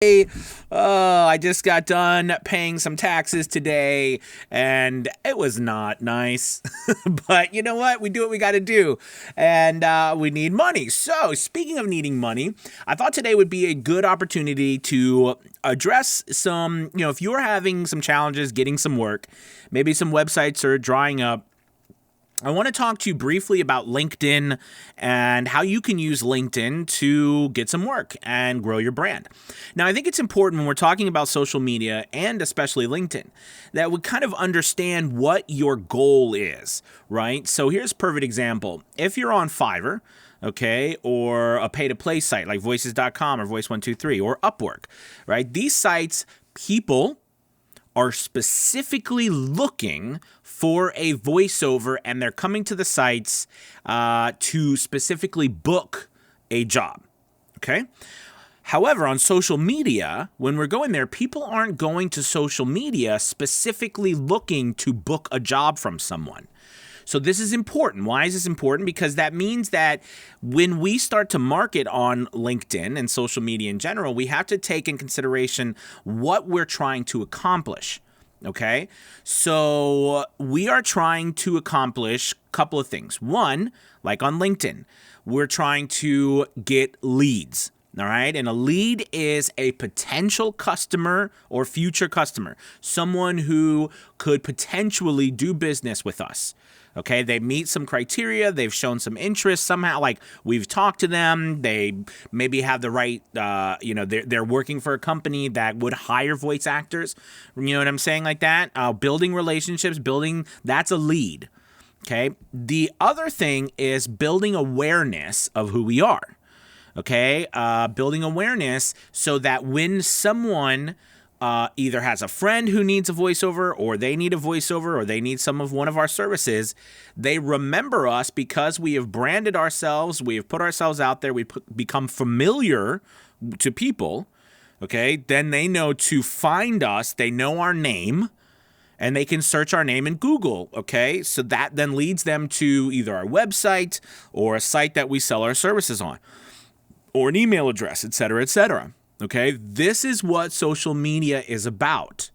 Hey, I just got done paying some taxes today, and it was not nice. But you know what? We do what we got to do, and we need money. So, speaking of needing money, I thought today would be a good opportunity to address some, if you're having some challenges getting some work, maybe some websites are drying up. I want to talk to you briefly about LinkedIn and how you can use LinkedIn to get some work and grow your brand. Now, I think it's important when we're talking about social media and especially LinkedIn that we kind of understand what your goal is, right? So here's a perfect example. If you're on Fiverr, okay, or a pay-to-play site like voices.com or Voice123 or Upwork, right? These sites, people are specifically looking for a voiceover, and they're coming to the sites to specifically book a job, okay? However, on social media, when we're going there, people aren't going to social media specifically looking to book a job from someone. So this is important. Why is this important? Because that means that when we start to market on LinkedIn and social media in general, we have to take in consideration what we're trying to accomplish. Okay, so we are trying to accomplish a couple of things. One, like on LinkedIn, we're trying to get leads. All right. And a lead is a potential customer or future customer, someone who could potentially do business with us. Okay, they meet some criteria, they've shown some interest somehow, like we've talked to them, they maybe have the right, they're working for a company that would hire voice actors, you know what I'm saying, like that, building relationships, that's a lead, okay? The other thing is building awareness of who we are, okay? Building awareness so that when someone either has a friend who needs a voiceover, or they need a voiceover, or they need one of our services, they remember us because we have branded ourselves, we have put ourselves out there, become familiar to people, okay? Then they know to find us, they know our name, and they can search our name in Google, okay? So that then leads them to either our website or a site that we sell our services on, or an email address, et cetera, et cetera. Okay, this is what social media is about.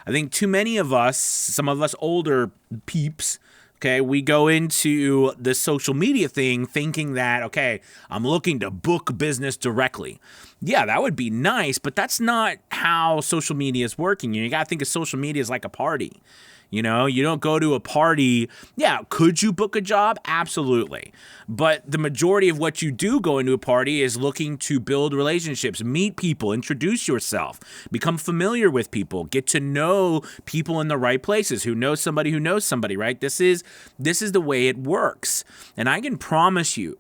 I think too many of us, some of us older peeps, okay, we go into this social media thing thinking that, okay, I'm looking to book business directly. Yeah, that would be nice, but that's not how social media is working. You got to think of social media as like a party. You know, you don't go to a party. Yeah, could you book a job? Absolutely. But the majority of what you do go into a party is looking to build relationships, meet people, introduce yourself, become familiar with people, get to know people in the right places, who knows somebody, right? This is the way it works. And I can promise you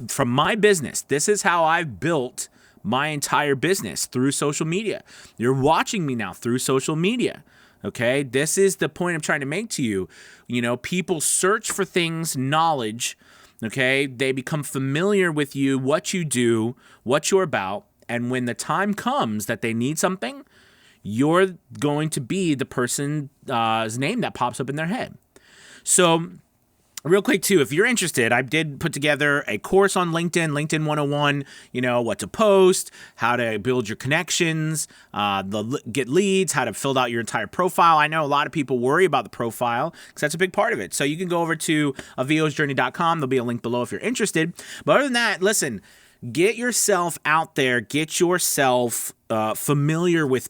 from my business, this is how I've built my entire business, through social media. You're watching me now through social media. Okay, this is the point I'm trying to make to you. You know, people search for things, knowledge. Okay, they become familiar with you, what you do, what you're about, and when the time comes that they need something, you're going to be the person's name that pops up in their head. So, real quick, too, if you're interested, I did put together a course on LinkedIn 101, what to post, how to build your connections, get leads, how to fill out your entire profile. I know a lot of people worry about the profile because that's a big part of it. So you can go over to avosjourney.com. There'll be a link below if you're interested. But other than that, listen, get yourself out there, get yourself familiar with,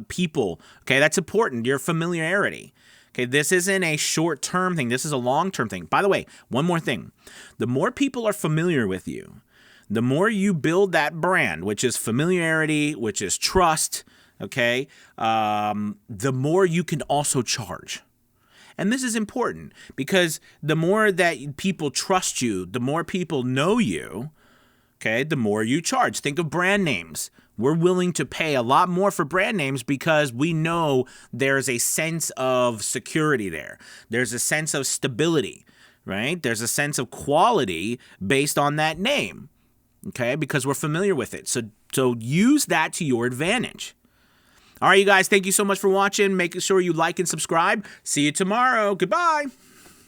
people. Okay, that's important, your familiarity. Okay, this isn't a short-term thing. This is a long-term thing. By the way, one more thing. The more people are familiar with you, the more you build that brand, which is familiarity, which is trust, okay, the more you can also charge. And this is important because the more that people trust you, the more people know you, okay, the more you charge. Think of brand names. We're willing to pay a lot more for brand names because we know there's a sense of security there. There's a sense of stability, right? There's a sense of quality based on that name, okay, because we're familiar with it. So use that to your advantage. All right, you guys, thank you so much for watching. Make sure you like and subscribe. See you tomorrow. Goodbye.